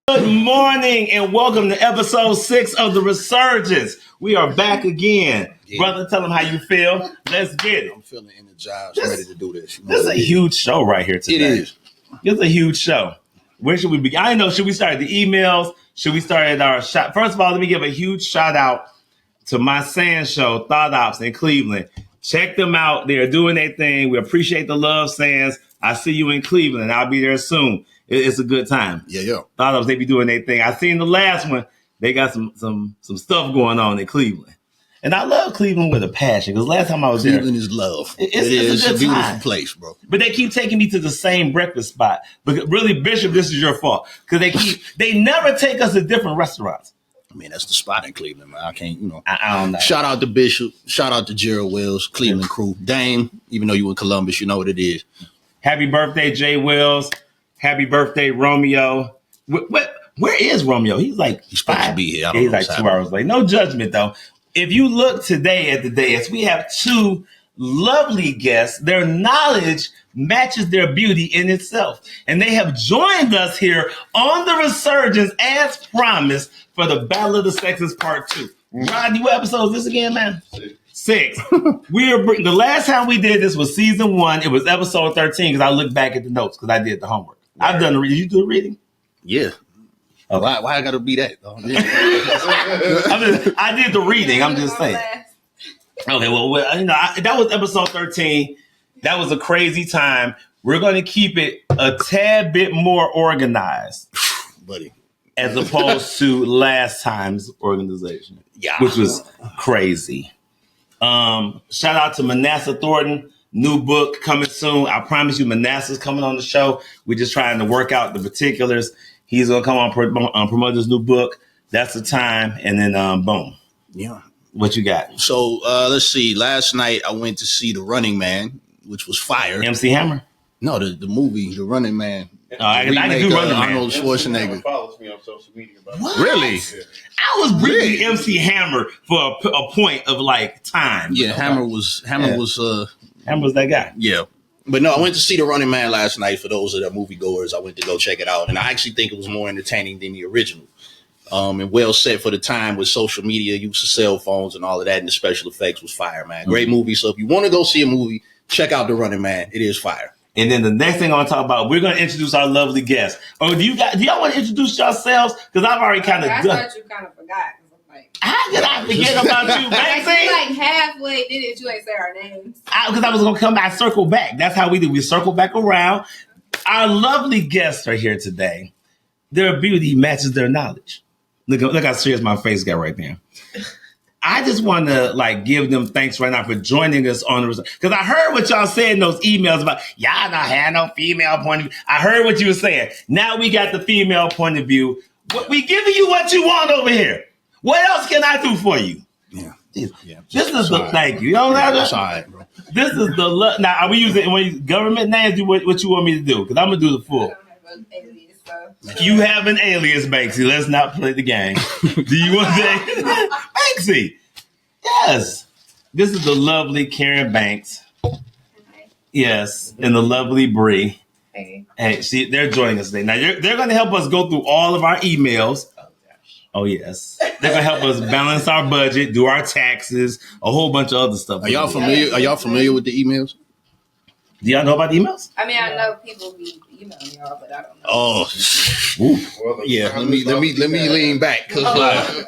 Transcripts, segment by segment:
Good morning and welcome to episode 6 of The Resurgence. We are back again. Yeah. Brother, tell them how you feel. Let's get it. I'm feeling energized, ready to do this. This is a huge show right here today. It is. It's a huge show. Where should we begin? I don't know. Should we start at the emails? Should we start at our shot? First of all, let me give a huge shout out to my Sand Show, Thought Ops in Cleveland. Check them out. They're doing their thing. We appreciate the love, Sands. I see you in Cleveland. I'll be there soon. It's a good time. Yeah. Thought Ops, they be doing their thing. I seen the last one. They got some stuff going on in Cleveland. And I love Cleveland with a passion because last time I was Cleveland there. is love. It's a beautiful time. place, bro. But they keep taking me to the same breakfast spot. But really, Bishop, this is your fault. Because they never take us to different restaurants. I mean, that's the spot in Cleveland, man. I can't, I don't know. Shout out to Bishop. Shout out to Gerald Wills, Cleveland crew. Dame, even though you in Columbus, you know what it is. Happy birthday, Jay Wills. Happy birthday, Romeo. Where is Romeo? He's supposed to be here. He's like 2 hours late. No judgment, though. If you look today at the dais, we have two lovely guests. Their knowledge matches their beauty in itself. And they have joined us here on The Resurgence as promised for the Battle of the Sexes Part 2. Rodney, what episode is this again, man? 6. The last time we did this was season 1. It was episode 13 because I looked back at the notes because I did the homework. Right. I've done the reading. You do the reading? Yeah. Okay. Why I gotta be that? Oh, yeah. I did the reading. I'm just saying. Okay, well, that was episode 13. That was a crazy time. We're going to keep it a tad bit more organized, buddy, as opposed to last time's organization, which was crazy. Shout out to Manasseh Thornton. New book coming soon. I promise you, Manasseh's coming on the show. We're just trying to work out the particulars. He's going to come on promote his new book. That's the time. And then, boom. Yeah. What you got? So, let's see. Last night, I went to see The Running Man, which was fire. MC Hammer? No, the movie, The Running Man. I can do Running Man. Arnold Schwarzenegger. Follows me on social media. What? Really? Yeah. I was briefly MC Hammer for a point of time. Yeah, Hammer was that guy. Yeah. But no, I went to see The Running Man last night. For those that are moviegoers, I went to go check it out. And I actually think it was more entertaining than the original. And well set for the time with social media, use of cell phones and all of that. And the special effects was fire, man. Great movie. So if you want to go see a movie, check out The Running Man. It is fire. And then the next thing I want to talk about, we're going to introduce our lovely guests. Oh, do y'all want to introduce yourselves? Because I've already kind of done. I thought you kind of forgot. How did I forget about you, Banksy? You halfway did it. You ain't say our names. Because I was going to come back, circle back. That's how we do. We circle back around. Our lovely guests are here today. Their beauty matches their knowledge. Look how serious my face got right there. I just want to give them thanks right now for joining us on the because I heard what y'all said in those emails about y'all not had no female point of view. I heard what you were saying. Now we got the female point of view. We giving you what you want over here. What else can I do for you? Yeah. This is the thank you. You know what that's all right, bro. This is the now. Are we using government names? Do what you want me to do? Because I'm gonna do the full. You have an alias, Banksy. Let's not play the game. Do you want that? Banksy. Yes. This is the lovely Karen Banks. Yes. And the lovely Bree. Hey, see, they're joining us today. Now, they're going to help us go through all of our emails. Oh, yes. They're going to help us balance our budget, do our taxes, a whole bunch of other stuff. Are y'all familiar with the emails? Do y'all know about the emails? I mean, I know people be emailing y'all, but I don't know. Oh, yeah. Let me lean back because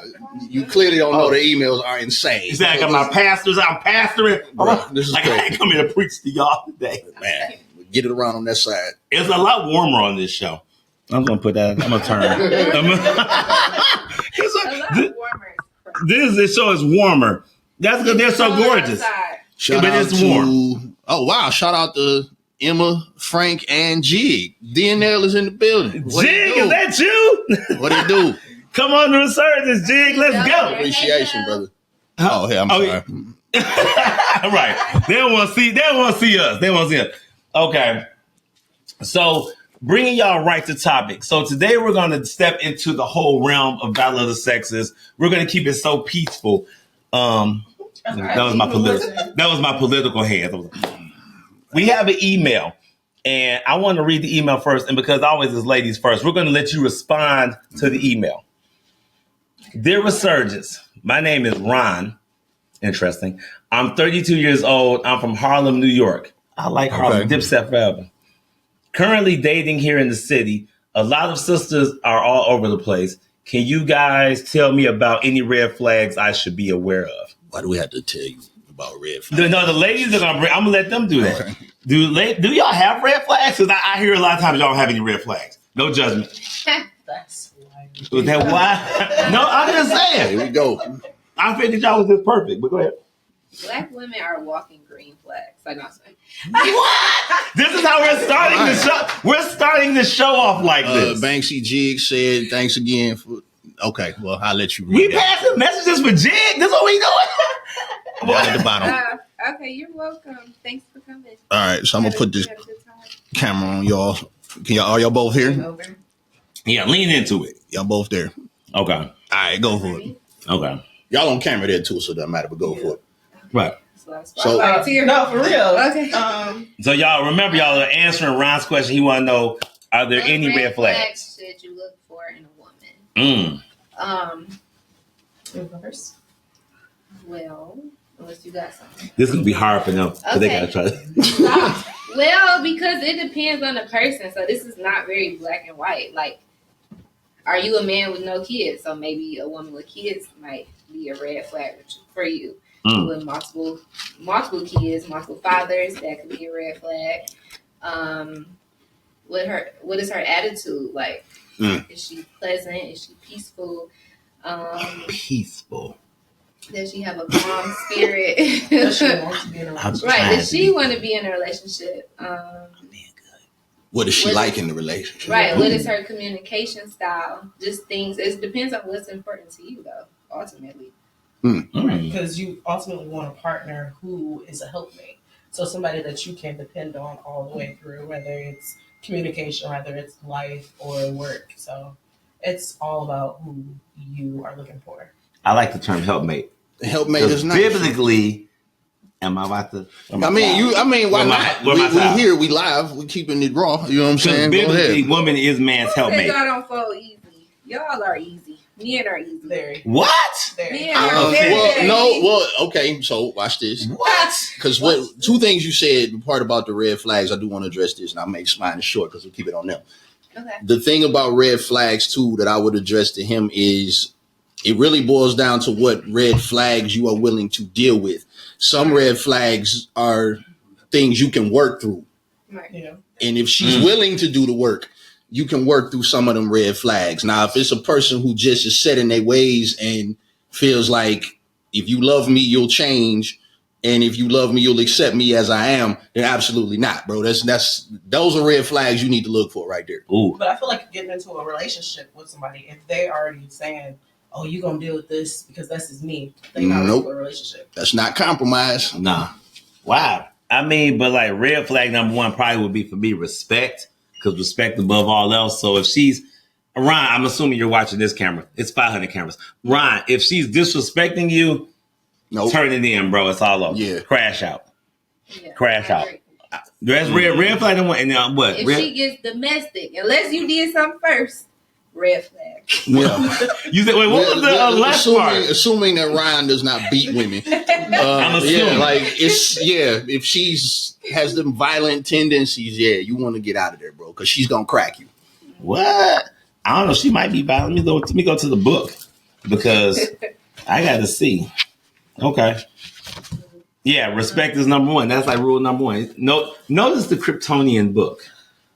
you clearly don't know the emails are insane. Exactly. I'm pastoring. Bro, this is crazy. I ain't coming to preach to y'all today. Man, get it around on that side. It's a lot warmer on this show. I'm gonna put that. I'm gonna turn. This show is warmer. That's because they're so gorgeous. It's warm. Oh, wow. Shout out to Emma, Frank, and Jig. DNL is in the building. Jig, is that you? What it do? Come on to Resurgence, Jig. Let's go. Appreciation, brother. Oh, hey, I'm sorry. Right. They don't want to see us. Okay. So bringing y'all right to topic. So today we're going to step into the whole realm of Battle of the Sexes. We're going to keep it so peaceful. That was my political hand. We have an email. And I want to read the email first. And because always is ladies first, we're going to let you respond to the email. Dear Resurgence, my name is Ron. Interesting. I'm 32 years old. I'm from Harlem, New York. I like Harlem. Okay. Dipset forever. Currently dating here in the city. A lot of sisters are all over the place. Can you guys tell me about any red flags I should be aware of? Why do we have to tell you about red flags? No, the ladies are gonna bring. I'm gonna let them do that. Okay. Do y'all have red flags? Because I hear a lot of times y'all don't have any red flags. No judgment. That's why. Was that why? No, I'm just saying. Here we go. I figured y'all was just perfect. But go ahead. Black women are walking green flags. Like, not saying. What? This is how we're starting the show. We're starting the show off like this. Banksy Jig said, thanks again for... Okay, well, I'll let you read We that. passing messages for Jig. This is what we doing. Down at the bottom. Okay, you're welcome. Thanks for coming. All right, so I'm going to put this Had a good time. camera on y'all. Are y'all both here? Over. Yeah, lean into it. Y'all both there. Okay. All right, go for it. Okay. Y'all on camera there too, so it doesn't matter, but go for it. Right. So- No, for real. Okay. So y'all remember, y'all are answering Ron's question. He want to know: are there What any red flags? should you look for in a woman? You go first. Well, unless you got something. This is gonna be hard for them. But they Okay. gotta try. Well, because it depends on the person. So this is not very black and white. Like, are you a man with no kids? So maybe a woman with kids might be a red flag for you. With multiple kids, multiple fathers, that could be a red flag. What is her attitude like? Is she pleasant? Is she peaceful? Peaceful. Does she have a calm spirit? Does she want to be in a relationship? Right. Does she want to be in a relationship? What is she like in the relationship? Right. What is her communication style? Just things. It depends on what's important to you, though. Ultimately. Because you ultimately want a partner who is a helpmate. So somebody that you can depend on all the way through, whether it's communication, whether it's life or work. So it's all about who you are looking for. I like the term helpmate. Helpmate is nice. Biblically, am I about to? I mean, why not? We here, we live, we keeping it raw. You know what I'm saying? Go Biblically, ahead. woman is man's helpmate. Y'all don't fall easy. Y'all are easy. Men are easy. Very, What? very. Men are very easy. Okay, so watch this. What? Because two things you said, the part about the red flags, I do want to address this, and I'll make mine short because we'll keep it on them. Okay. The thing about red flags, too, that I would address to him is it really boils down to what red flags you are willing to deal with. Some red flags are things you can work through. Right. Yeah. And if she's willing to do the work, you can work through some of them red flags. Now, if it's a person who just is set in their ways and feels like if you love me, you'll change. And if you love me, you'll accept me as I am, then absolutely not, bro. Those are red flags you need to look for right there. Ooh. But I feel like getting into a relationship with somebody, if they already saying, "Oh, you're gonna deal with this because this is me," they not Nope. for a relationship. That's not compromise. Nah. Wow. I mean, but like red flag number one probably would be for me respect, because respect above all else. So if she's Ron, I'm assuming you're watching this camera. It's 500 cameras. Ron, if she's disrespecting you, Nope. turn it in, bro. It's all over. Yeah. Crash out. Yeah, Crash I out. agree. That's red flag number one. And now what? If she gets domestic, unless you did something first, red flag. Yeah. You said, wait, what was the last part? Assuming that Ryan does not beat women. I'm assuming. If she's has them violent tendencies, you want to get out of there, bro, because she's gonna crack you. What? I don't know. She might be violent. Let me go to the book because I got to see. Okay. Yeah, respect is number one. That's like rule number one. Notice the Kryptonian book.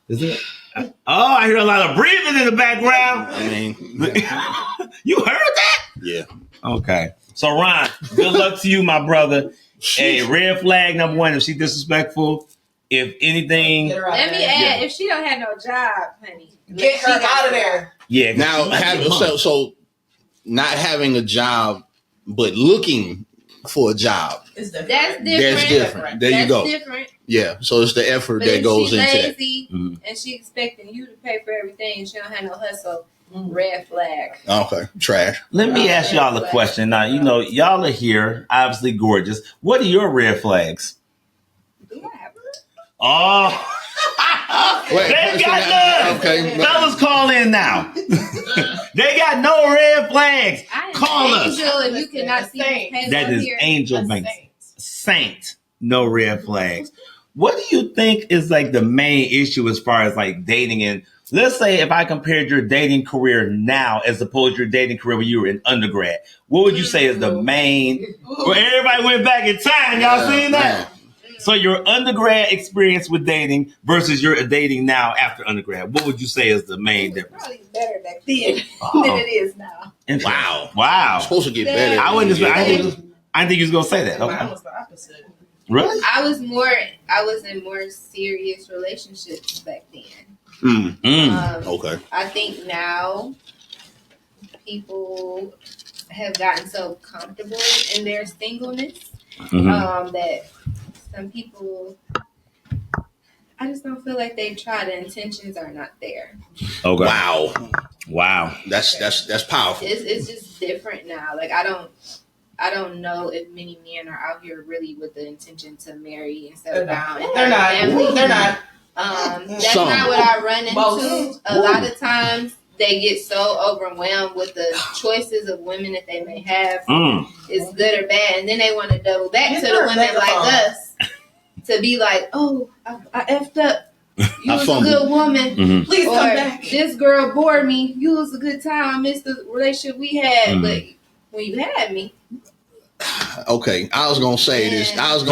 Is it? Oh, I hear a lot of breathing in the background. I mean, You heard that? yeah. Okay. So, Ron, good luck to you, my brother. Hey, red flag number one, if she's disrespectful, if anything. Get her out Let of me there. add, if she don't have no job, honey, Get her out of there. Yeah. Now, so not having a job, but looking for a job. It's different. That's different. That's different. There you go. That's different. Yeah. So it's the effort But that if goes she's into that. lazy and she expecting you to pay for everything and she don't have no hustle, Mm. red flag. Okay. Trash. Let me ask y'all a question. Now, y'all are here, obviously gorgeous. What are your red flags? Do I have her? Oh. They got none. Okay. Fellas, call in now. They got no red flags. Call us. Angel, and you cannot see his That is here. Angel Banks. Saint. No red flags. What do you think is like the main issue as far as like dating? And let's say if I compared your dating career now as opposed to your dating career when you were in undergrad, what would you say is the main? Well, everybody went back in time. Y'all seen that? So your undergrad experience with dating versus your dating now after undergrad, what would you say is the main difference? Probably better back then than it is now. Wow. It's supposed to get better. I wouldn't. I think you was gonna say that. Mine Okay. was the opposite. Really? I was in more serious relationships back then. Okay. I think now people have gotten so comfortable in their singleness that some people, I just don't feel like they try. The intentions are not there. Okay. Wow. That's powerful. It's just different now. Like I don't know if many men are out here really with the intention to marry and settle down. They're not. They're not. That's Some. not what I run into. Most. A lot of times they get so overwhelmed with the choices of women that they may have. It's good or bad, and then they want to double back to the women like us to be like, "Oh, I effed up. You was a good woman. Please or, come back. This girl bored me. You was a good time. I missed the relationship we had, but when you had me." Okay, I was gonna say this. We talking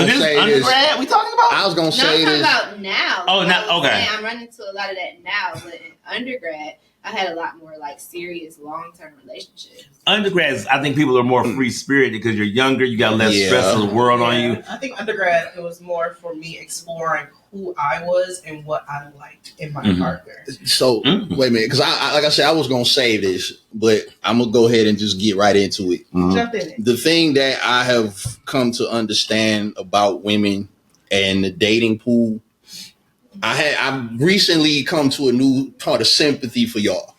about? I was gonna say I'm this. talking about now. Oh, now, okay. I'm running into a lot of that now, but in undergrad, I had a lot more like serious long-term relationships. Undergrads, I think people are more free-spirited because you're younger. You got less stress of the world on you. I think undergrad, it was more for me exploring who I was and what I liked in my partner. So wait a minute, because I like I said, I was gonna say this, but I'm gonna go ahead and just get right into it. Jump in it. The thing that I have come to understand about women and the dating pool, I've recently come to a new part of sympathy for y'all.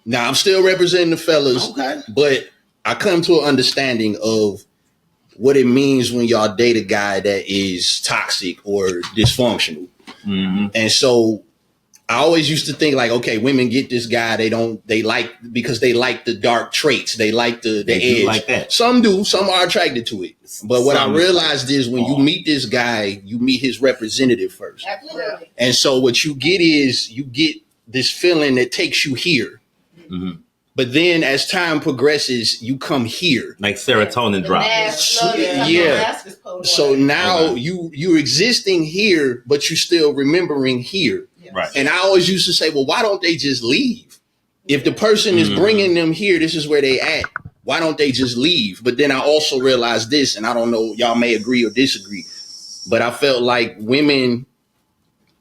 Now I'm still representing the fellas, but I come to an understanding of what it means when y'all date a guy that is toxic or dysfunctional. And so I always used to think like, okay, women get this guy, they like because they like the dark traits, they like the edge. Like that. Some do, some are attracted to it. But what I realized is when you meet this guy, you meet his representative first. Absolutely. And so what you get is you get this feeling that takes you here. But then as time progresses, you come here. Like serotonin drops. Yeah. So now you're existing here, but you're still remembering here. Right. And I always used to say, well, why don't they just leave? If the person is bringing them here, this is where they at. Why don't they just leave? But then I also realized this, and I don't know, y'all may agree or disagree, but I felt like women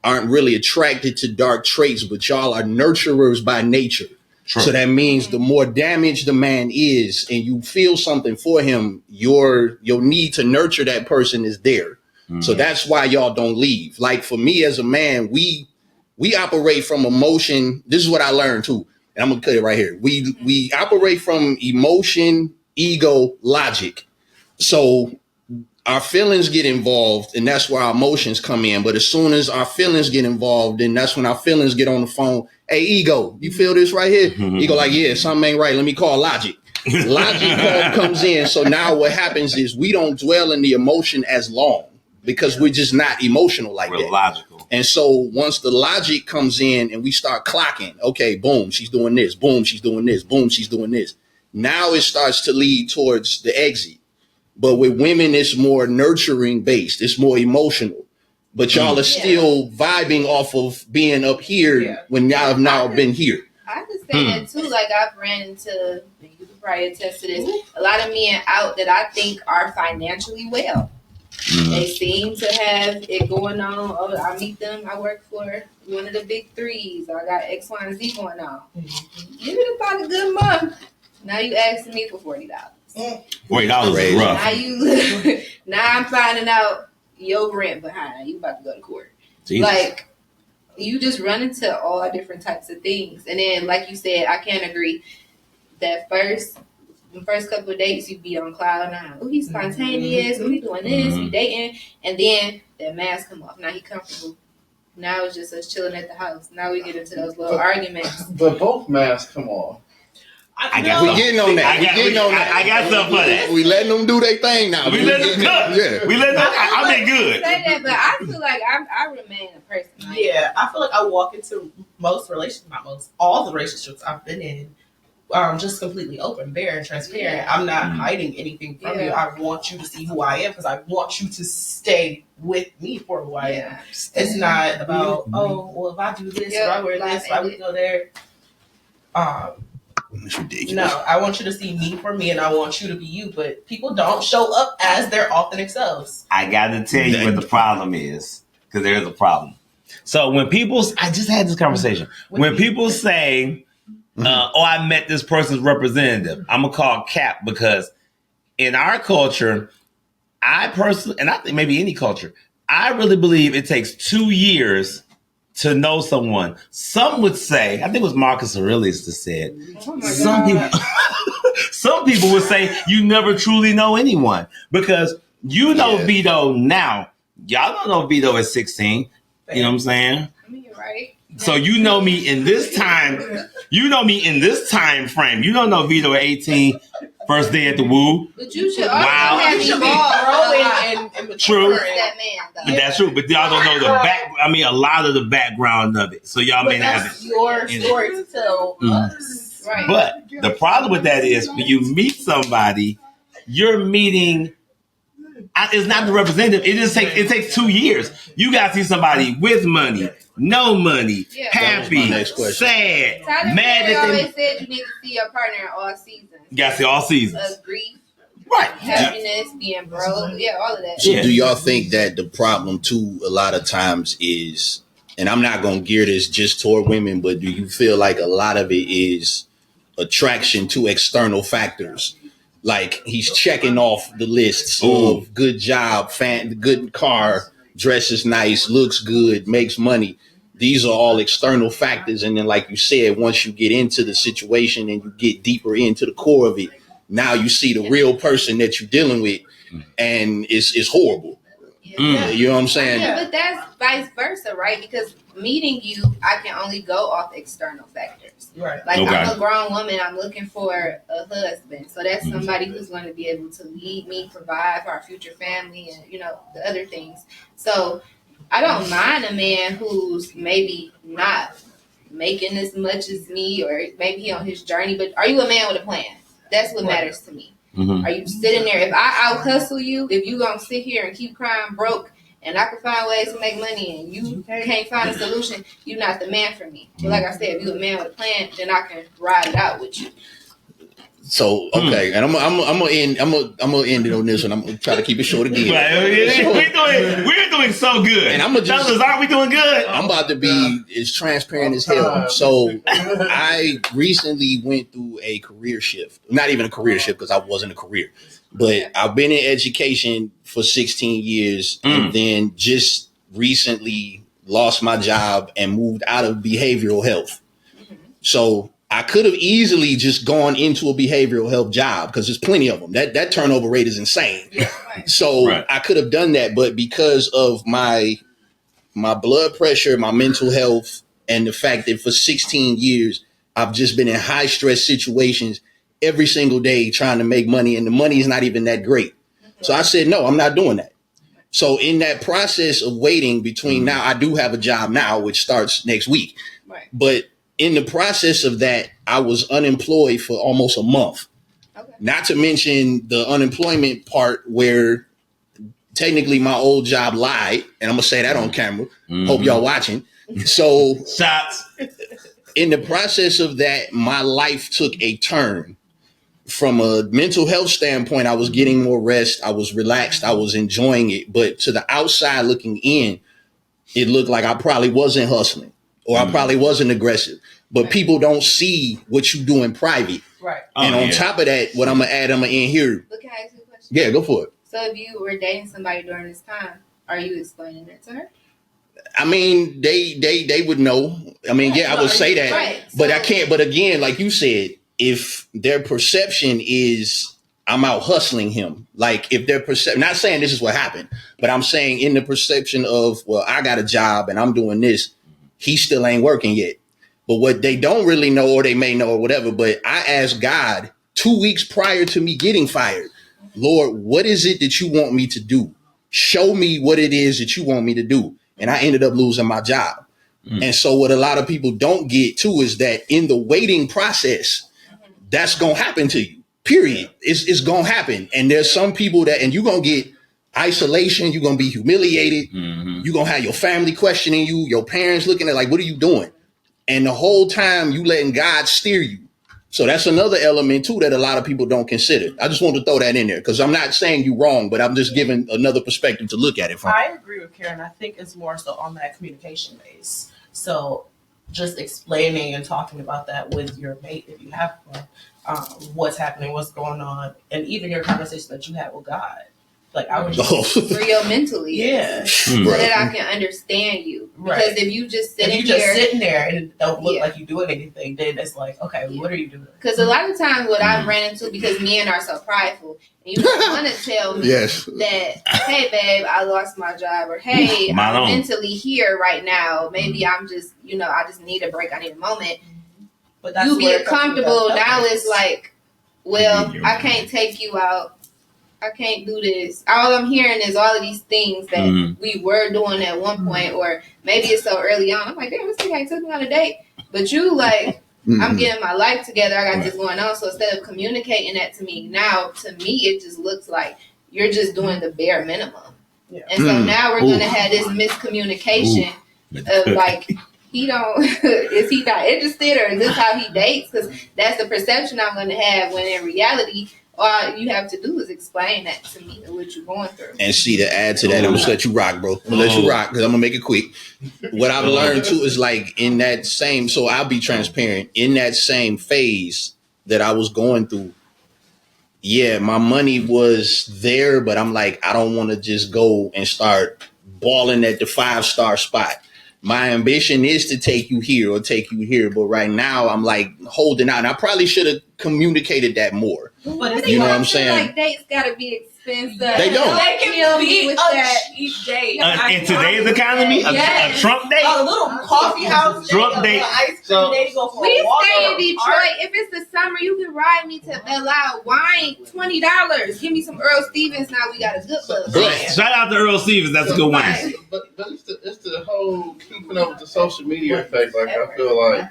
aren't really attracted to dark traits, but y'all are nurturers by nature. True. So that means the more damaged the man is and you feel something for him, your need to nurture that person is there. So that's why y'all don't leave. Like for me as a man, we operate from emotion. This is what I learned too. And I'm gonna cut it right here. We operate from emotion, ego, logic. So our feelings get involved, and that's where our emotions come in. But as soon as our feelings get involved, then that's when our feelings get on the phone. Hey, ego, you feel this right here? Ego like, yeah, something ain't right. Let me call logic. Logic comes in. So now what happens is we don't dwell in the emotion as long because we're just not emotional like that. We're logical. And so once the logic comes in and we start clocking, okay, boom, she's doing this. Boom, she's doing this. Boom, she's doing this. Now it starts to lead towards the exit. But with women, it's more nurturing based. It's more emotional. But y'all are still vibing off of being up here when y'all have now been here. I could say that too. Like I've ran into, you could probably attest to this, a lot of men out that I think are financially well. They seem to have it going on. Oh, I meet them. I work for one of the big threes. I got X, Y, and Z going on. Give it about a good month. Now you asking me for $40. $40 is rough. Now I'm finding out your rent behind. You about to go to court. Jesus. Like you just run into all different types of things. And then, like you said, I can't agree that the first couple of dates you be on cloud nine. Oh, he's spontaneous. Oh, he doing this. He dating. And then that mask come off. Now he comfortable. Now it's just us chilling at the house. Now we get into those little arguments. But both masks come on. I got We getting on that. I got something for that. We letting them do their thing now. We letting them cook. Yeah. We letting them. I've been good. Say that, but I feel like I remain a person. Yeah, I feel like I walk into all the relationships I've been in, just completely open, bare, and transparent. Yeah. I'm not hiding anything from you. I want you to see who I am because I want you to stay with me for who I am. It's not about, well, if I do this, if I wear this, if I would go there. It's ridiculous. No, I want you to see me for me, and I want you to be you. But people don't show up as their authentic selves. I got to tell you what the problem is, because there is a problem. So when people, I just had this conversation. When people say, I met this person's representative, I'm going to call cap, because in our culture, I personally, and I think maybe any culture, I really believe it takes 2 years to know someone. Some would say, I think it was Marcus Aurelius that said, some people would say you never truly know anyone, because you know Vito now. Y'all don't know Vito at 16. You know what I'm saying? I mean, you're right. So you know me in this time. You know me in this time frame. You don't know Vito at 18, first day at the Woo. But you should also Wow. have You should be evolved. growing and True. maturing. That man, though. But that's true. But y'all don't know the back. I mean, a lot of the background of it. So y'all may But not have that's it. your in story to tell us. Right. But the problem with that is when you meet somebody, you're meeting. It's not the representative. It takes 2 years. You got to see somebody with money, no money, Yeah. That was my happy, next question. sad, Tyler mad Perry that always said you need to see your partner in all seasons. You got to see all seasons. Grief, Right. happiness, being broke, all of that. So Yeah. do y'all think that the problem too a lot of times is, and I'm not going to gear this just toward women, but do you feel like a lot of it is attraction to external factors? Like he's checking off the lists of good job, good car, dresses nice, looks good, makes money. These are all external factors. And then, like you said, once you get into the situation and you get deeper into the core of it, now you see the real person that you're dealing with, and it's horrible. Yeah. You know what I'm saying? Yeah, but that's vice versa, right? Because meeting you, I can only go off external factors. Right. Like Okay. I'm a grown woman, I'm looking for a husband. So that's somebody who's going to be able to lead me, provide for our future family, and the other things. So I don't mind a man who's maybe not making as much as me, or maybe he on his journey. But are you a man with a plan? That's what matters to me. Mm-hmm. Are you sitting there? If I out hustle you, if you gonna sit here and keep crying broke, and I can find ways to make money, and you can't find a solution, you're not the man for me. But like I said, if you're a man with a plan, then I can ride it out with you. So okay, and I'm gonna end it on this one. I'm gonna try to keep it short again. We're doing so good. And I'm gonna just, fellas, aren't we doing good? I'm about to be as transparent as hell. So I recently went through a career shift. Not even a career shift because I wasn't a career, but I've been in education for 16 years, and then just recently lost my job and moved out of behavioral health. So I could have easily just gone into a behavioral health job because there's plenty of them. That turnover rate is insane. Yeah. So I could have done that, but because of my blood pressure, my mental health, and the fact that for 16 years I've just been in high stress situations every single day trying to make money, and the money is not even that great. So I said, no, I'm not doing that. So in that process of waiting between now, I do have a job now, which starts next week. Right. But in the process of that, I was unemployed for almost a month. Okay. Not to mention the unemployment part where technically my old job lied. And I'm going to say that on camera. Hope y'all watching. So Shots. in the process of that, my life took a turn. From a mental health standpoint, I was getting more rest. I was relaxed. I was enjoying it. But to the outside looking in, it looked like I probably wasn't hustling or I probably wasn't aggressive. But people don't see what you do in private. Right. And on top of that, what I'm going to add, I'm going to end here. But can I ask you a question? Yeah, go for it. So if you were dating somebody during this time, are you explaining that to her? I mean, they would know. I mean, yeah, I would say that. Right. But I can't. But again, like you said, if their perception is I'm out hustling him. Like if they're not saying this is what happened, but I'm saying in the perception of, well, I got a job and I'm doing this, he still ain't working yet. But what they don't really know, or they may know or whatever, but I asked God 2 weeks prior to me getting fired, Lord, what is it that you want me to do? Show me what it is that you want me to do. And I ended up losing my job. And so what a lot of people don't get too is that in the waiting process, that's going to happen to you, period. It's going to happen. And there's some people that, and you're going to get isolation. You're going to be humiliated. You're going to have your family questioning you, your parents looking at like, what are you doing? And the whole time you letting God steer you. So that's another element too that a lot of people don't consider. I just want to throw that in there because I'm not saying you wrong, but I'm just giving another perspective to look at it from. I agree with Karen. I think it's more so on that communication base. So just explaining and talking about that with your mate, if you have one, what's happening, what's going on, and even your conversation that you had with God. Like I was just real mentally, yeah, so that I can understand you. Because if you just sitting there and it don't look like you're doing anything, then it's like, okay, what are you doing? Because a lot of times what I've ran into, because men are so prideful, and you don't want to tell me that, hey babe, I lost my job, or hey, I'm mentally here right now. Maybe I'm just, I just need a break. I need a moment. But that's you get comfortable. Now it's like, well, I can't take you out. I can't do this. All I'm hearing is all of these things that we were doing at one point, or maybe it's so early on. I'm like, damn, this thing ain't took me on a date. But you like, I'm getting my life together. I got this going on. So instead of communicating that to me now, to me, it just looks like you're just doing the bare minimum. Yeah. And so now we're going to have this miscommunication of like, he don't, is he not interested, or is this how he dates? Because that's the perception I'm going to have, when in reality, all you have to do is explain that to me, what you're going through. And see, to add to that, I'm just let you rock, bro. I'm gonna let you rock because I'm gonna make it quick. What I've learned too is like in that same, so I'll be transparent, in that same phase that I was going through. Yeah, my money was there, but I'm like, I don't want to just go and start balling at the 5-star spot. My ambition is to take you here or take you here, but right now I'm like holding out. And I probably should have communicated that more. But you know what I'm saying? Like dates gotta be expensive. They don't. They can be with that each day. In today's economy, a Trump date, a little coffee house, Trump date, ice cream day, go for we a walk. Stay in Detroit. If it's the summer, you can ride me to Belle Isle. Wine, $20. Give me some Earl Stevens. Now we got a good look. Shout out to Earl Stevens. That's a good wine. But it's the whole keeping up with the social media effect. Like I feel like.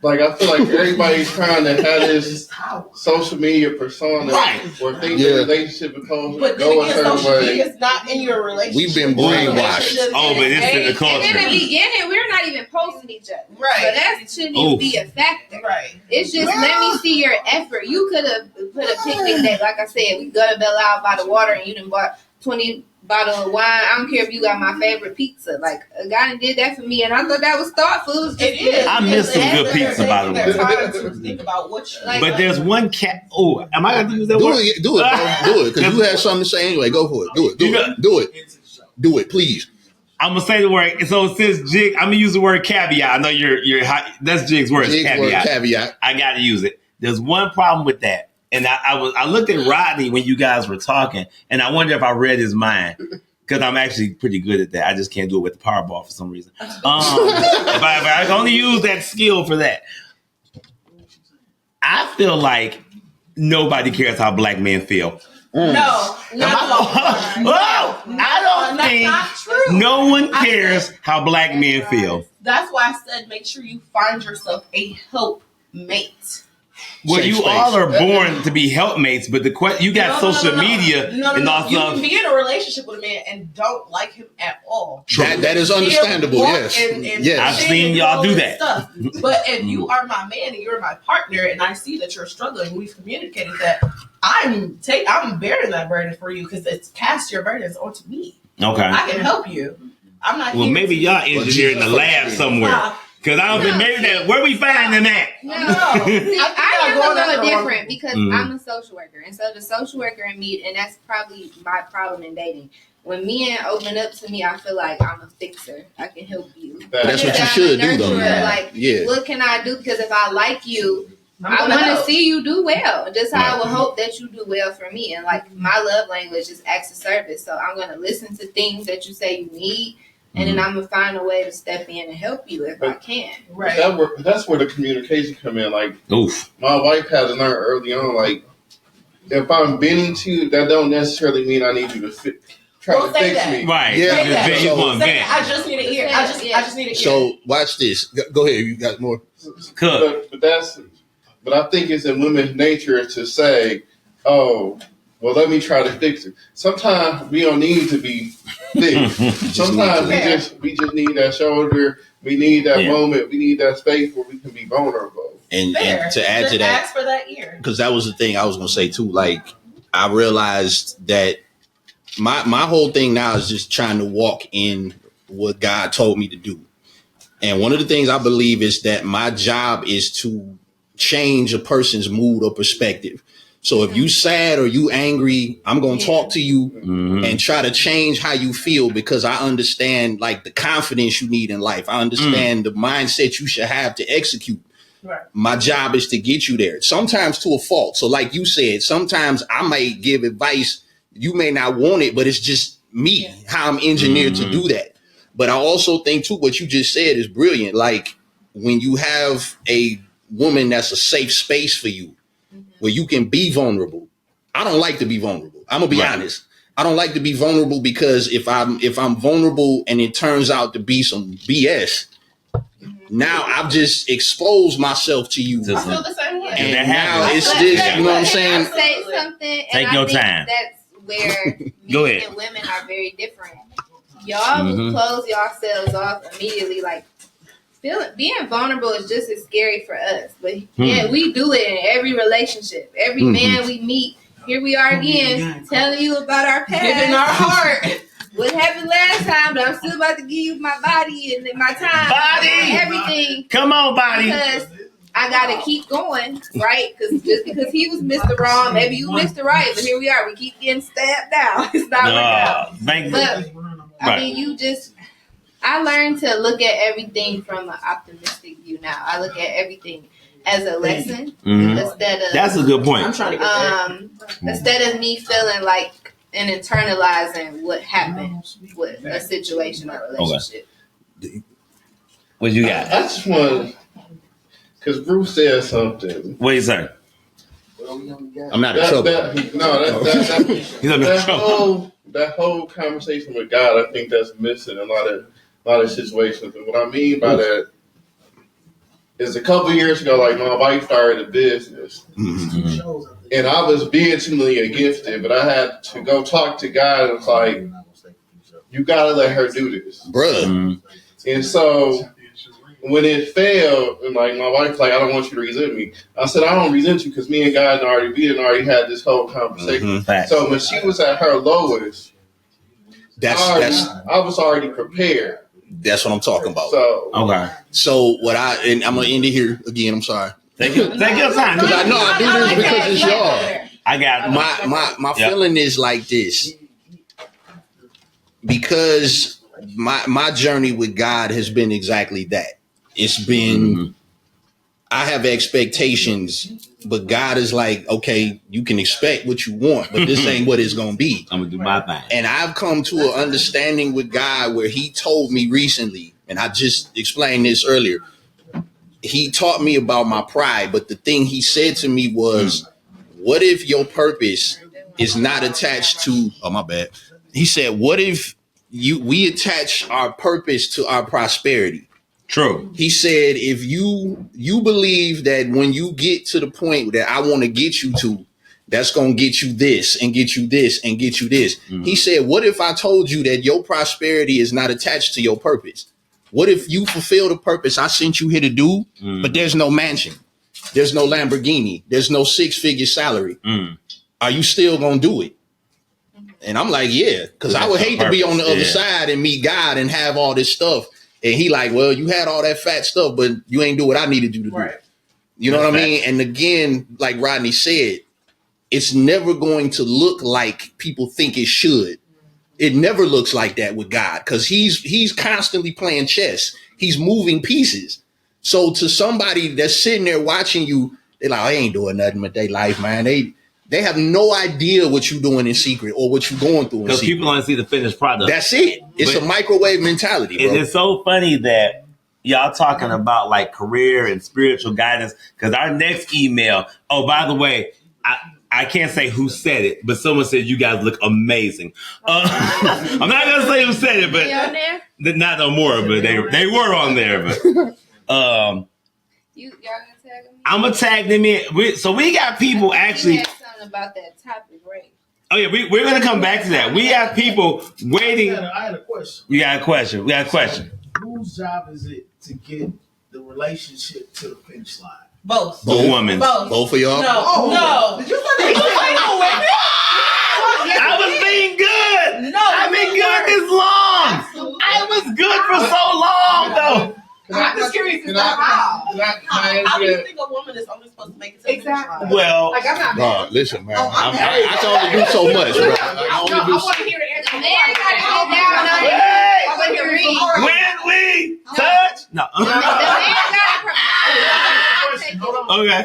Like I feel like everybody's trying to have this social media persona where things in a relationship is supposed to go a certain way. It's not in your relationship. We've been brainwashed. Oh, but it's in the culture. And in the beginning, we're not even posting each other. Right. So that shouldn't even be a factor. Right. It's just let me see your effort. You could have put a picnic day, like I said, we go to Belle Isle by the water and you done bought 20 bottle of wine. I don't care if you got my favorite pizza. Like a guy did that for me, and I thought that was thoughtful. It was just good. I miss some good pizza, by the way. Think about what you like, but there's one cat. Oh, am I gonna use that word? Do it, bro. Do it, because you had something to say anyway. Go for it. Do it, please. I'm gonna say the word. So since Jig, I'm gonna use the word caveat. I know you're hot. That's Jig's word. Caveat. I gotta use it. There's one problem with that. And I looked at Rodney when you guys were talking, and I wonder if I read his mind, because I'm actually pretty good at that. I just can't do it with the Powerball for some reason. But I can only use that skill for that. I feel like nobody cares how black men feel. No, I don't think no one cares how black men feel. That's why I said make sure you find yourself a help mate. Well, you all are born to be helpmates, but you got social media and all stuff. You can be in a relationship with a man and don't like him at all. That is understandable. Yes, yes. I've seen y'all do that. But if you are my man and you're my partner, and I see that you're struggling, we've communicated that I'm bearing that burden for you because it's cast your burdens onto me. Okay, I can help you. I'm not. Well, maybe y'all engineer in the lab somewhere. Because I don't think maybe that where we finding that. No, I am a little different because I'm a social worker, and so the social worker in me, and that's probably my problem in dating. When men open up to me, I feel like I'm a fixer. I can help you. That's what you should do, though. Like, what can I do? Because if I like you, I want to see you do well. Just how I would hope that you do well for me. And like my love language is acts of service. So I'm going to listen to things that you say you need. And then I'm going to find a way to step in and help you if I can. Right. That's where the communication come in. Like, my wife had to learn early on, like, if I'm bending to you, that don't necessarily mean I need you to try to fix me. Right. Yeah. I just need an ear. I just need an ear. So watch this. Go ahead. You got more? But I think it's in women's nature to say, oh, well, let me try to fix it. Sometimes we don't need to be fixed. Sometimes we just need that shoulder. We need that moment. We need that space where we can be vulnerable. And to add to that, ask for that ear. Because that was the thing I was going to say too. Like, I realized that my whole thing now is just trying to walk in what God told me to do. And one of the things I believe is that my job is to change a person's mood or perspective. So if you sad or you angry, I'm going to talk to you and try to change how you feel, because I understand like the confidence you need in life. I understand the mindset you should have to execute. Right. My job is to get you there, sometimes to a fault. So like you said, sometimes I might give advice. You may not want it, but it's just me, how I'm engineered to do that. But I also think too, what you just said is brilliant. Like when you have a woman that's a safe space for you, where you can be vulnerable. I don't like to be vulnerable. I'm gonna be honest. I don't like to be vulnerable, because if I'm vulnerable and it turns out to be some BS, now I've just exposed myself to you. I feel the same way. And now it's this, you know what I'm saying? Say something. Take your time. That's where Go men ahead. and women are very different. Y'all will close yourselves off immediately. Like, being vulnerable is just as scary for us. But yeah, we do it in every relationship. Every man we meet, here we are again, telling you about our past. Giving our heart. What happened last time, but I'm still about to give you my body and my time. Body! Everything. Come on, body. Because I got to keep going, right? Because just because he was Mr. Wrong, maybe you Mr. Right. But here we are. We keep getting stabbed down. It's not working out. But, I mean, I learned to look at everything from an optimistic view now. I look at everything as a lesson instead of... That's a good point. I'm trying to get there. Instead of me feeling like and internalizing what happened with a situation or relationship. Okay. What you got? I just want... Because Bruce said something. What you say? I'm not in trouble. That whole conversation with God, I think that's missing in a lot of situations. And what I mean by that is a couple of years ago, like my wife started a business. And I was vehemently against it, but I had to go talk to God and was like, you got to let her do this. Bruh. And so when it failed, and like my wife's like, I don't want you to resent me. I said, I don't resent you because me and God already had this whole conversation. So when she was at her lowest, I was already prepared. That's what I'm talking about. So So and I'm gonna end it here again. I'm sorry. Take your time. Because I know I do this because it's y'all. I got my feeling is like this. Because my journey with God has been exactly that. It's been, I have expectations, but God is like, okay, you can expect what you want, but this ain't what it's going to be. I'm going to do my thing. And I've come to an understanding with God where he told me recently, and I just explained this earlier, he taught me about my pride, but the thing he said to me was, what if your purpose is not attached to, oh, my bad. He said, what if we attach our purpose to our prosperity? True. He said, if you believe that when you get to the point that I want to get you to, that's going to get you this and get you this and get you this. He said, what if I told you that your prosperity is not attached to your purpose? What if you fulfill the purpose I sent you here to do, but there's no mansion, there's no Lamborghini, there's no 6-figure salary? Are you still going to do it? And I'm like, yeah, because I would hate to be on the other side and meet God and have all this stuff. And he like, well, you had all that fat stuff, but you ain't do what I needed you to do. You know what I mean? And again, like Rodney said, it's never going to look like people think it should. It never looks like that with God, because he's constantly playing chess. He's moving pieces. So to somebody that's sitting there watching you, They like, I ain't doing nothing with their life, man. They have no idea what you're doing in secret or what you're going through in Because secret. people only see the finished product. That's it. It's a microwave mentality, bro. It's so funny that y'all talking about like career and spiritual guidance. Because our next email, oh, by the way, I can't say who said it, but someone said you guys look amazing. I'm not gonna say who said it, but not no more. But they were on there. But y'all gonna tag them? I'm gonna tag them in. So we got people actually. You had something about that topic, right? Oh yeah, we're gonna come back to that. We have people waiting. I had a question. You got a question? We got a question. Whose job is it to get the relationship to the finish line? Both. The woman. Both of y'all? No. Did you say I was being good. No. I've been good this long. I was good for so long though. I'm just curious Can how. I How do answer you that? think a woman is only supposed to make it to the finish Exactly. line? Well, Like, I'm not Bro, listen, man. I can only do so much, bro. I only do I want to hear the answer. The man got to get down on it. hey, I want to hear When it. when we touch, no. The man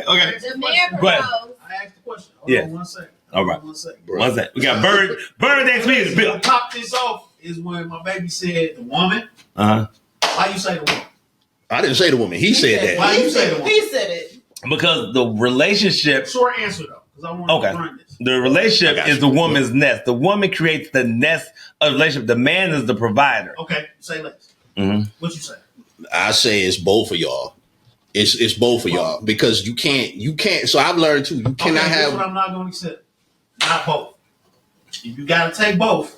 Okay. The man Go ahead. proposed. I asked the question. Yeah. On 1 second. All right. 1 second. What's that? We got bird next week. To top this off is when my baby said the woman. Uh-huh. Why you say the woman? I didn't say the woman. He said that. Why you say the woman? He said it. Because the relationship, Short answer though, because I want to learn this. the relationship is the woman's nest. The woman creates the nest of the relationship. The man is the provider. Okay, say less. Mm-hmm. What you say? I say it's both of y'all. It's both of y'all because you can't. So I've learned too. You cannot okay, have. What I'm not going to accept. Not both. If you got to take both,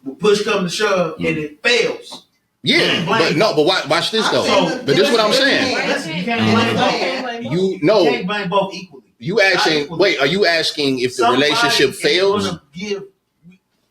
when push comes to shove and it fails. Yeah, but watch this though. So, But this is what I'm saying. Listen, you can't blame both. You You know, can't blame both equally. you asking. Wait, are you asking if the Somebody relationship is fails? gonna give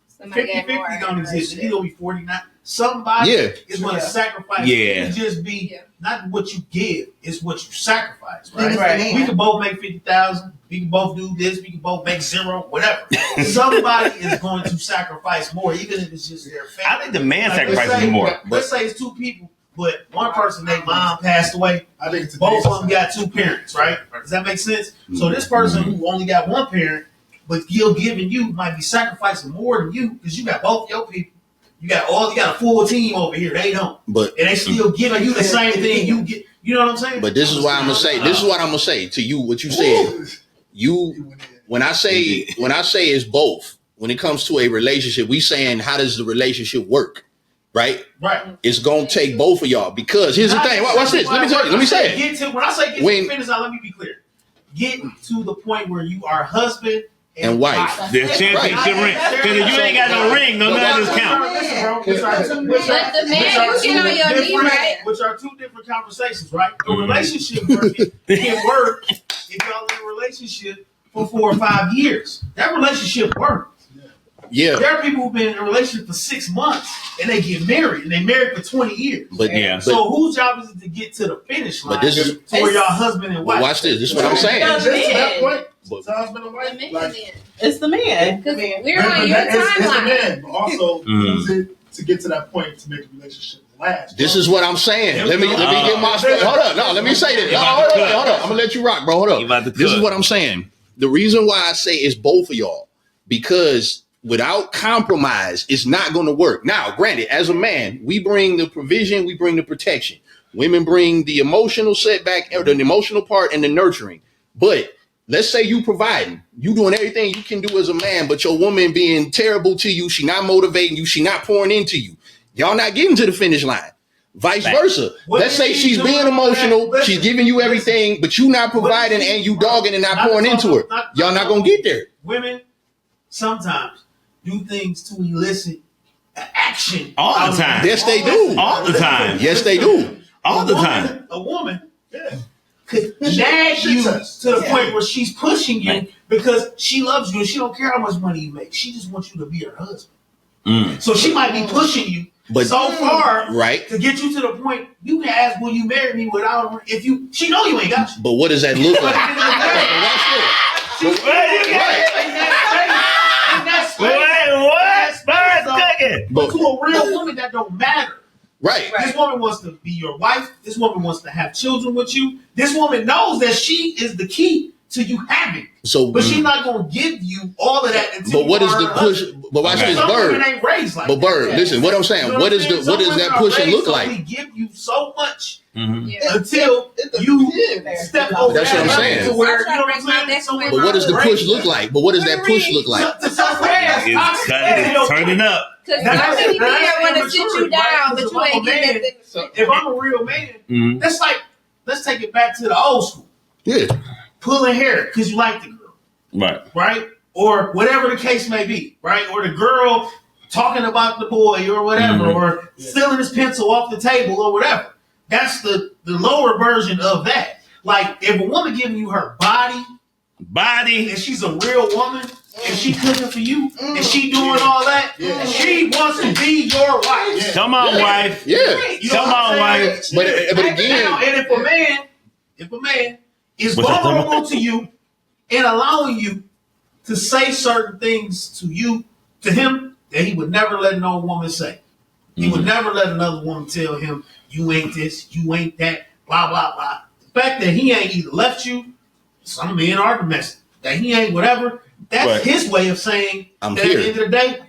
Somebody got 50-50 more don't exist. information. He's gonna be 49. Somebody Yeah. is gonna sacrifice. Yeah. It can just be Yeah. not what you give, it's what you sacrifice, Then it's right? the man. We can both make 50,000. We can both do this. We can both make zero, whatever. Somebody is going to sacrifice more, even if it's just their family. I think the man Like, sacrifices more. Let's say it's two people, but one person, their mom passed away. I think it's Both of them got two parents, right? Does that make sense? So this person who only got one parent, but still giving you, might be sacrificing more than you because you got both your people. You got a full team over here. They don't, But and they still giving you the same thing you get. You know what I'm saying? this is why I'm gonna say. This is what I'm gonna say to you. What you said. When I say it's both. When it comes to a relationship, we saying how does the relationship work, right? Right. It's gonna take both of y'all because here's the thing. Watch this. Let me tell you. Let me say it. When I say get to When- the finish line, let me be clear. Get to the point where you are husband And wife. The championship ring. Because if you ain't got no ring, no none of this count. Listen, bro. But the man, you get on your knee, right? Which are two different conversations, right? A relationship can work if y'all in a relationship for 4 or 5 years. That relationship works. Yeah. There are people who've been in a relationship for 6 months and they get married and they married for 20 years. But Yeah. So whose job is it to get to the finish line? But this is- to where y'all husband and wife. Watch this. This is what I'm saying. Just to that point, But- it's husband and The wife. man Like, then. It's the man. Because Man. we're on your it's the timeline. man, but also Mm. use it to get to that point to make the relationship last. This is what I'm saying. Let me get my hold up. No, let me say this. No, hold up. I'm gonna let you rock, bro. Hold You about to up. This is cook. what I'm saying. The reason why I say it's both of y'all because without compromise, it's not going to work. Now, granted, as a man, we bring the provision, we bring the protection. Women bring the emotional setback, or the emotional part, and the nurturing. But let's say you providing, you doing everything you can do as a man, but your woman being terrible to you, she not motivating you, she not pouring into you. Y'all not getting to the finish line. Vice versa. What Let's do say you she's do being with emotional, that? she's giving you everything, but you not providing and you dogging and not pouring into her. Y'all not gonna get there. Women sometimes do things to elicit an action. All the time. Yes, they do. All the time. Yes, they do. All the time. A woman could nag you to the point where she's pushing you because she loves you and she don't care how much money you make. She just wants you to be her husband. Mm. So she might be pushing you But so far right. to get you to the point you can ask, will you marry me without she know you ain't got you. But what does that look But like? at the end of the day, Watch this. Well, you got it. in that space, Wait, what? Birds cooking. but to a real woman that don't matter. Right. This woman wants to be your wife. This woman wants to have children with you. This woman knows that she is the key to you having. So, but she's not gonna give you all of that until. But what is the push? But watch this, Bird. Ain't raised like but Bird, that. listen, what I'm saying. What is the what does that pushing look like? We give you so much until you step over. That's what I'm saying. To where, you know what I'm saying? But what does the push look like? But what does that push look like? It's turning up. Because some people want to sit you down, but you ain't getting that. If I'm a real man, that's like, let's take it back to the old school. Yeah. Pulling hair because you like the girl. Right. Right? Or whatever the case may be. Right? Or the girl talking about the boy or whatever. Or stealing his pencil off the table or whatever. That's the lower version of that. Like, if a woman giving you her body, and she's a real woman, and she cooking for you, and she doing all that, and she wants to be your wife. Yeah. Come on, wife. Yeah. You know Come on, wife. But again, now, and if a man is vulnerable to you and allowing you to say certain things to him that he would never let no woman say. He would never let another woman tell him, you ain't this, you ain't that, blah, blah, blah. The fact that he ain't either left you, some men are domestic, that he ain't whatever, that's his way of saying I'm that here. At the end of the day,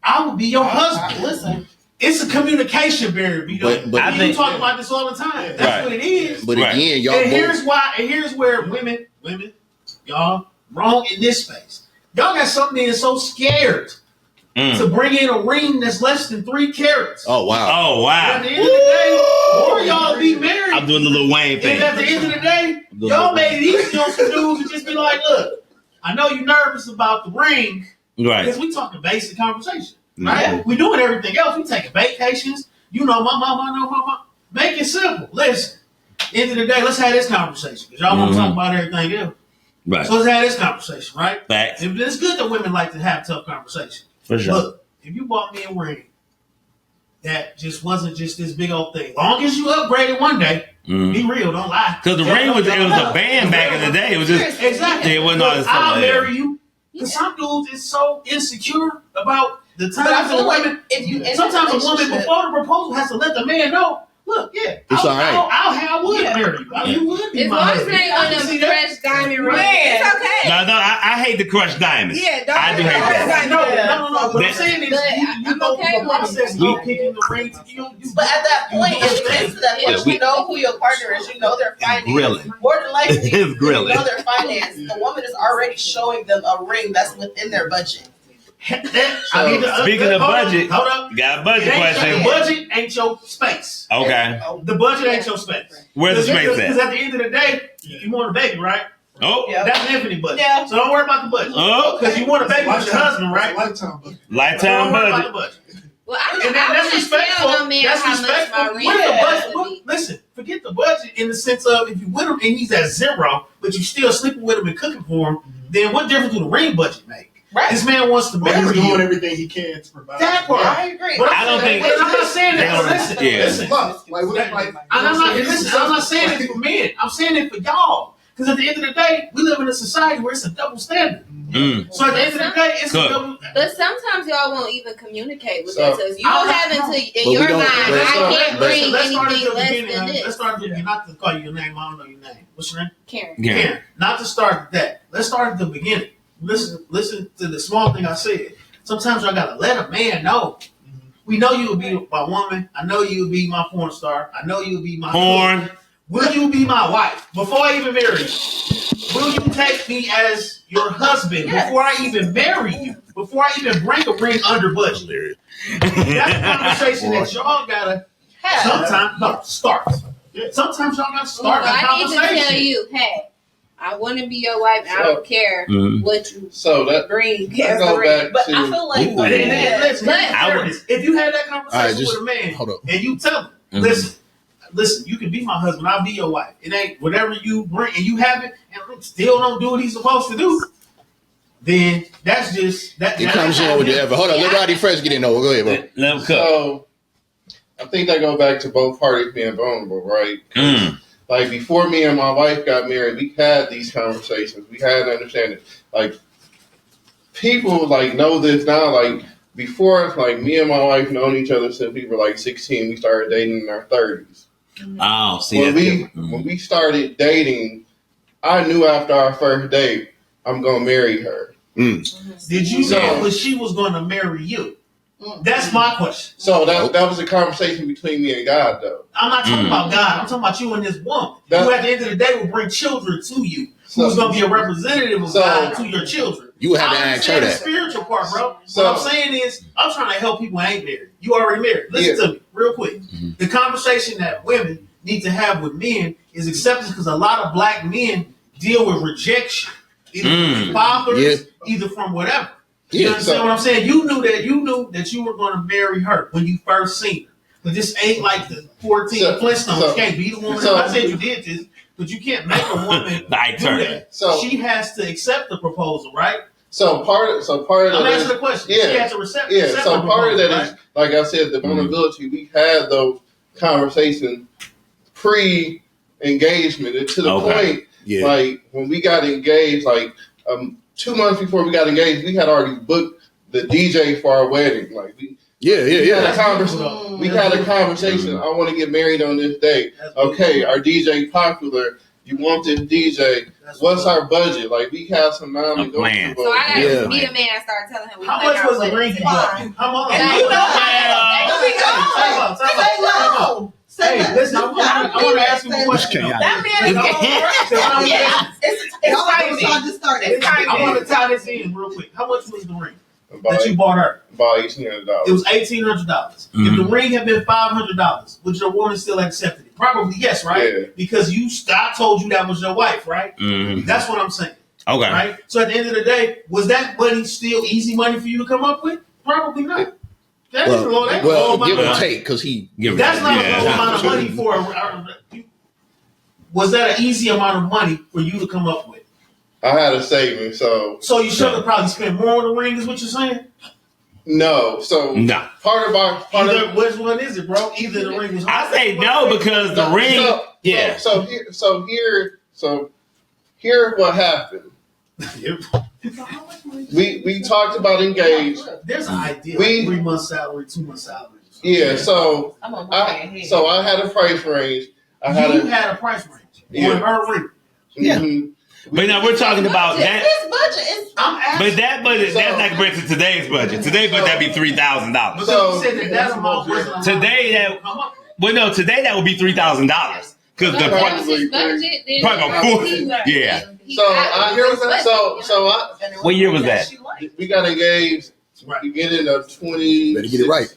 I will be your husband. Listen, it's a communication barrier. But you talk about this all the time. That's what it is. But again, y'all. And here's where women, y'all wrong in this space. Y'all got some men so scared to bring in a ring that's less than 3 carats. Oh wow. At the end of the day, or y'all be married. I'm doing the Lil Wayne thing. And at the end of the day, y'all made it easy on some dudes to just be like, look, I know you're nervous about the ring. Right. Because we talking basic conversation. Right? We doing everything else. We taking vacations. You know my mama, I know my mama. Make it simple. Listen. End of the day, let's have this conversation. Because y'all want to talk about everything else. Right. So let's have this conversation, right? Facts. It's good that women like to have tough conversations. For sure. Look, if you bought me a ring that just wasn't just this big old thing, long as you upgraded one day, be real, don't lie. Because the ring was a band back in the day. It was just exactly. It wasn't all this stuff. I'll marry you. Because some dudes is so insecure about the time. But I feel like if you sometimes a woman before the proposal has to let the man know. Look, it's all right. I would marry you. You would be as my long as husband. they ain't on them fresh diamond rings, it's it's okay. No, I hate the crushed diamonds. Yeah, I do hate that. No. What I'm saying is, you go through the process of picking the ring to you. But at that point, if you get to that point, you know who your partner is, you know their finance. More than likely, you know their finance. The woman is already showing them a ring that's within their budget. Speaking of budget, hold up. Got a budget question. The budget ain't your space. Okay. The budget ain't your space. Where's the space at? Because at the end of the day, you want a baby, right? Oh. That's an infinite budget. Yeah. So don't worry about the budget. Oh. Because you want a baby with your husband, right? Lifetime budget. Lifetime Don't worry about budget. the budget. well, And that's respectful. no man That's how much respectful. my ring What if the is. budget? Listen, forget the budget in the sense of if you with him and he's at 0, but you still sleeping with him and cooking for him, then what difference do the ring budget make? Right. This man wants to But marry he's doing you. everything he can to provide. That part. I agree. But I don't think- I'm not saying they that. don't- Listen, yeah. listen. Look, like, what if, I'm not saying it for men. I'm saying it for y'all. Because at the end of the day, we live in a society where it's a double standard. So at the end of the day, it's a double. But sometimes y'all won't even communicate with So- that. So you don't have until in we your don't- mind, let's- I can't bring Let's start at anything the less beginning. than this. Let's start at the beginning. Not to call you your name. I don't know your name. What's your name? Karen. Yeah. Not to start at that. Let's start at the beginning. Listen to the small thing I said. Sometimes y'all gotta let a man know. We know you'll be my woman. I know you'll be my porn star. I know you'll be my Porn. Will you be my wife before I even marry you? Will you take me as your husband before I even marry you? Before I even bring a ring under budget? That's a conversation that y'all gotta have. Start. Sometimes y'all gotta start Well, a I need to conversation. tell you, hey, I want to be your wife. I don't care what you So that bring I as go the ring. back But to I feel like Listen, But- if you had that conversation just- with a man hold up. and you tell him, listen, you can be my husband, I'll be your wife. It ain't whatever you bring and you have it and still don't do what he's supposed to do, then that's just that. He comes in with the effort. Hold on, let Roddy Fresh get in over. Go ahead, bro. Let him cook. So I think that go back to both parties being vulnerable, right? Like before me and my wife got married, we had these conversations. We had understanding. Like people like know this now. Like before, like me and my wife known each other since we were like 16. We started dating in our 30s. Oh, see, When we started dating, I knew after our first date, I'm gonna marry her. Did you know that she was going to marry you? That's my question. So that was a conversation between me and God, though. I'm not talking about God. I'm talking about you and this woman. Who at the end of the day will bring children to you. Who's going to be a representative of God to your children. You have to ask her that. The spiritual part, bro. What I'm saying is, I'm trying to help people who ain't married. You already married. Listen to me real quick. The conversation that women need to have with men is acceptance, because a lot of black men deal with rejection. Either from fathers, either from whatever. You understand what I'm saying? You knew that you were going to marry her when you first seen her. But this ain't like the 14 Flintstones. You can't be the woman. I said you did this, but you can't make a woman do that. So she has to accept the proposal, right? So part of I'm answering the question. She has to accept. So part of that is, like I said, the vulnerability. We had those conversations pre-engagement to the point. Yeah. Like when we got engaged, like 2 months before we got engaged, we had already booked the DJ for our wedding. Like we had a conversation. I want to get married on this day. Okay, our DJ popular. You want this DJ? What's our budget? Like we have some non-negotiable. So I got to meet a man and start telling him how much was the ring you bought? How much? Hey, listen, I want to ask you a question. That man is It's I want to tie this in real quick. How much was the ring that you bought her? About $1,800. It was $1,800. If the ring had been $500, would your woman still accept it? Probably yes, right? Yeah. Because I told you that was your wife, right? That's what I'm saying. Okay. Right? So at the end of the day, was that money still easy money for you to come up with? Probably not. That is low. That's well, give or take, because that's not a low amount of money for. Was that an easy amount of money for you to come up with? I had a savings, so you should have probably spent more on the ring, is what you're saying? No, so part of which one is it, bro? Either the ring was. I say no because the ring. So here what happened. We talked about engaged. There's an idea. 3 months salary, 2 months salary. Yeah, so I had a price range. You had a price range on her ring. Yeah. But now we're talking about that. His budget is. But that budget, that's not compared to today's budget. Today's budget, that'd be $3,000. So you said that amount wasn't today that would be $3,000 because the probably yeah. What year was that? We got engaged beginning of 20. Better get it right.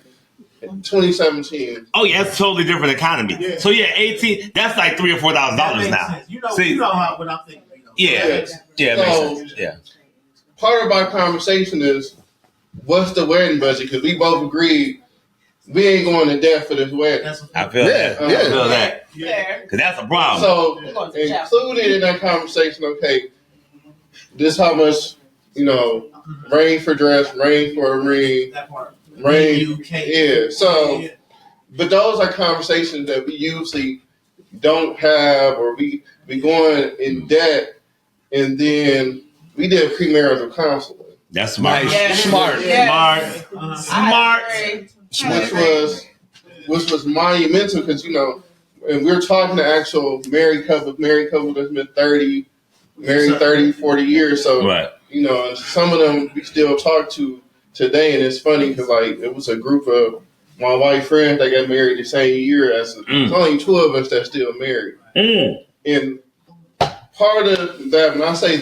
2017. Oh yeah, it's a totally different economy. Yeah. So yeah, 18. That's like $3,000 or $4,000 now. You know how what I'm thinking. Yeah, it makes sense. Yeah. Part of our conversation is what's the wedding budget? Because we both agreed we ain't going to debt for this wedding. I feel that. I feel that. Because that's a problem. So included in that conversation, okay, this how much, ring for dress, ring for a ring, ring. Yeah. So, but those are conversations that we usually don't have, or we going in debt. And then we did premarital counseling. That's smart. Smart. Which was monumental because, and we're talking to actual married couple that's been 30, 40 years. So, and some of them we still talk to today. And it's funny because, it was a group of my white friends that got married the same year as there's only 2 of us that's still married. And part of that, when I say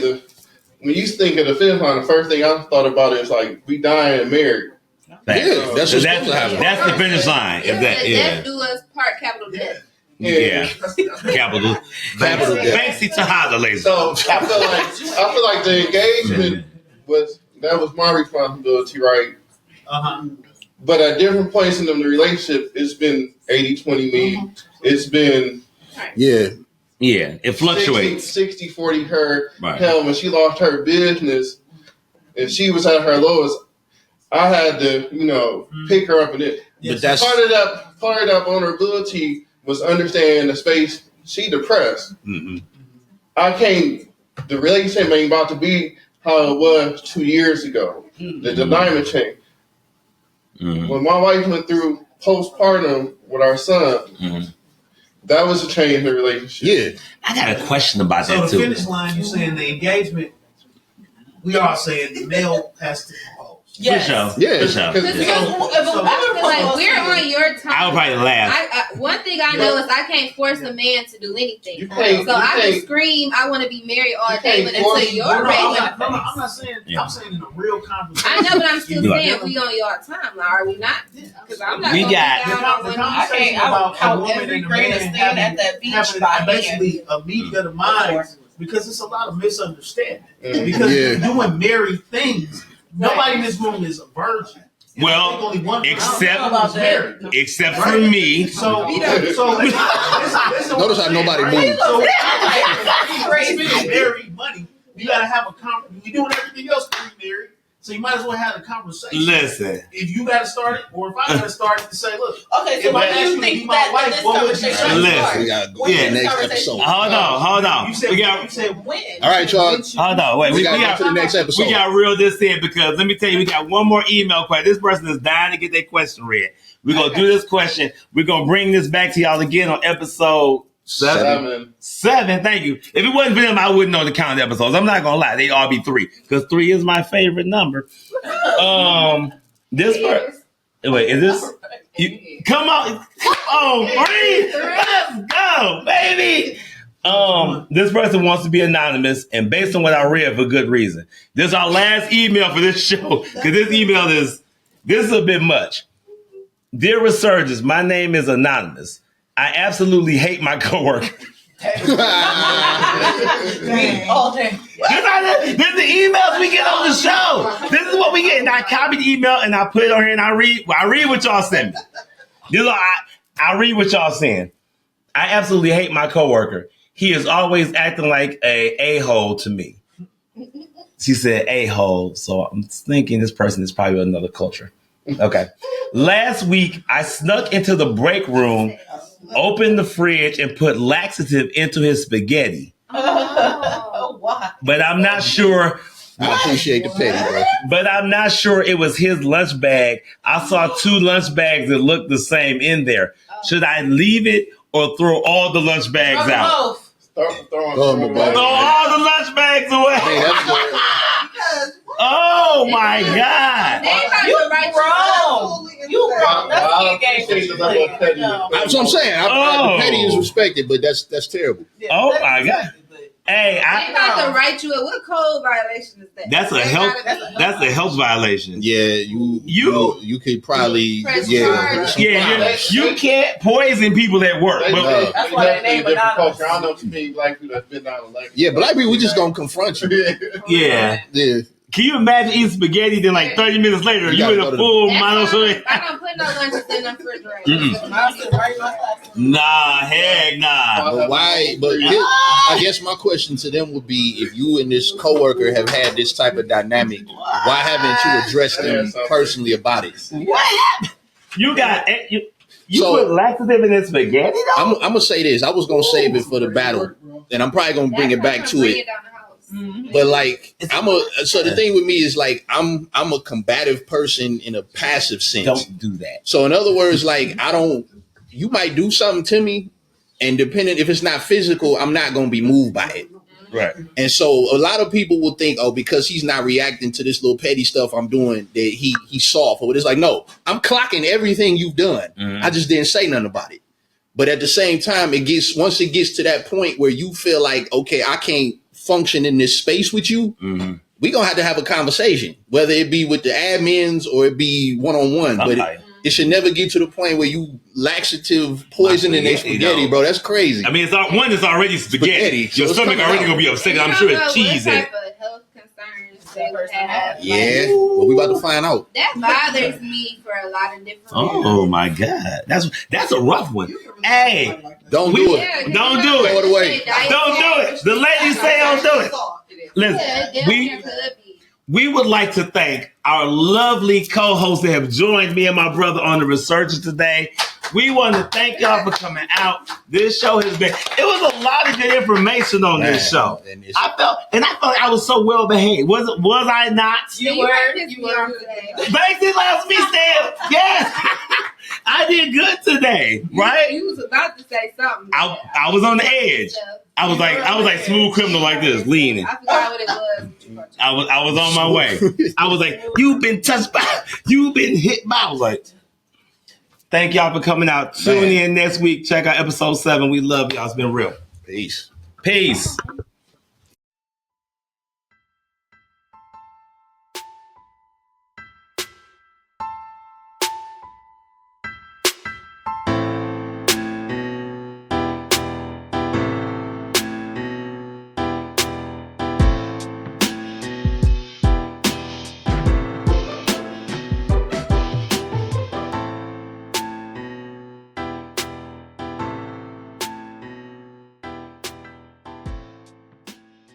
when you think of the finish line, the first thing I thought about is we dying and married. Yeah, that's the finish line. Death do us part, capital death. Yeah. Capital Fancy Tahada, ladies. So I feel like the engagement was my responsibility, right? But at different points in the relationship, it's been 80-20 me. It's been Yeah, it fluctuates. 60-40 her. Right. Hell, when she lost her business and she was at her lowest, I had to, pick her up. And but that's part of that vulnerability was understanding the space she depressed. The relationship ain't about to be how it was 2 years ago. The dynamic change. When my wife went through postpartum with our son, that was a change in the relationship. Yeah. I got a question about So that the too. finish line, you saying the engagement, we are saying the male has to propose. Yes. For sure. Yeah. For sure. Because if a woman Like proposes we're to you, on your time. I would probably laugh. One thing I know is I can't force a man to do anything. You can't- So you I can't- can scream, I want to be married all You day, can't but force- until you're No, ready. I'm not saying. I'm saying in a real conversation. I know, but I'm still Like- saying we on your time. Like, are we not? Because I'm not We gonna got- be down on The one conversation I about count a woman every and a grain man of sand having, at that beach having by basically a meeting of the minds, because it's a lot of misunderstanding. Mhm. Because Yeah. you're doing married things. Nobody in this room is a virgin. And I think Well, only one except- person is married. Except for me. So listen, Notice how nobody moved. So spending married money, you gotta have a conversation. You're doing everything else pre-married, so you might as well have a conversation. Listen. If you gotta start it, or if I gotta start it, to say, look, Okay, so if when I ask do you you to be think my that wife, this what would you conversation say? Listen. starts? We gotta go When to the this next conversation- episode. Hold on. You said We got. you said When? All right, y'all. Hold on. Wait. We We gotta go got. to the next episode. We got to reel this in because let me tell you, we got one more email question. This person is dying to get their question read. We're going to do this question. We're going to bring this back to y'all again on episode 7. Thank you. If it wasn't for them, I wouldn't know the count of episodes. I'm not going to lie. They all be 3 because 3 is my favorite number. This person. Wait, is this? Come on, breathe. Let's go, baby. This person wants to be anonymous, and based on what I read, for good reason. This is our last email for this show because this email is a bit much. Dear Resurgence, my name is Anonymous. I absolutely hate my coworker. All day. This is the emails we get on the show. This is what we get. And I copied the email and I put it on here and I read what y'all sent me. I read what y'all saying. I absolutely hate my coworker. He is always acting like a a-hole to me. She said a-hole, so I'm thinking this person is probably another culture. Okay. Last week, I snuck into the break room, opened the fridge, and put laxative into his spaghetti. Oh, why? But I'm not sure. I appreciate the petty, bro. But I'm not sure it was his lunch bag. I saw 2 lunch bags that looked the same in there. Should I leave it or throw all the lunch bags out? Throw them away. Throw all the lunch bags away. Hey, that's good. Oh my God. They about You to write wrong. You wrong. That's the engagement. That's what I'm saying. Oh. The petty is respected, but that's terrible. Oh my God. Hey, They about to write you a what code violation is that? that's a They health. gotta be- That's a health violation. Yeah, you could probably Press yeah. charge. Yeah, you can't poison people at work. But That's why they name anonymous. I don't know what you mean, black people that's been down like. Yeah, black people, we just gonna confront you. yeah, Yeah. can you imagine eating spaghetti? Then like 30 minutes later, You you gotta in go a to full That's mono. why I don't put no lunches in the refrigerator. Nah, heck nah. But why? But I guess my question to them would be: if you and this coworker have had this type of dynamic, why haven't you addressed them personally about it? You got you So- put laxative in this spaghetti though? I'm gonna say this. I was gonna save it for the battle, and I'm probably gonna bring it back to it. But like, so the thing with me is like, I'm a combative person in a passive sense. Don't do that. So in other words, like, you might do something to me, and depending if it's not physical, I'm not gonna be moved by it. Right. And so a lot of people will think, oh, because he's not reacting to this little petty stuff I'm doing, that he's soft. But it's like, no, I'm clocking everything you've done. Mhm. I just didn't say nothing about it. But at the same time, once it gets to that point where you feel like, okay, I can't function in this space with you, Mm-hmm. we're gonna have to have a conversation, whether it be with the admins or it be one-on-one. But it should never get to the point where you laxative poison in their spaghetti, bro. That's crazy. I mean, it's already spaghetti. So Your it's stomach coming already out. gonna be upset. I'm sure it's cheese in it. What type of health concerns they would have? Yeah, but we about to find out. That bothers me for a lot of different reasons. Oh my God, that's a rough one. Hey, Don't do it. Don't do it. Throw it away. Don't do it. The ladies say don't do it. Listen, we would like to thank our lovely co-hosts that have joined me and my brother on the Resurgence today. We want to thank y'all for coming out. This show has been. It was a lot of good information on this show. I felt I was so well behaved. Was I not? You were. Banksy allows me still. Yes. I did good today, right? You was about to say something. I was on the edge. I was like smooth criminal like this, leaning. I forgot what it was. I was on my way. I was like, you've been hit by. I was like, thank y'all for coming out. Tune in next week. Check out episode 7. We love y'all. It's been real. Peace. Peace.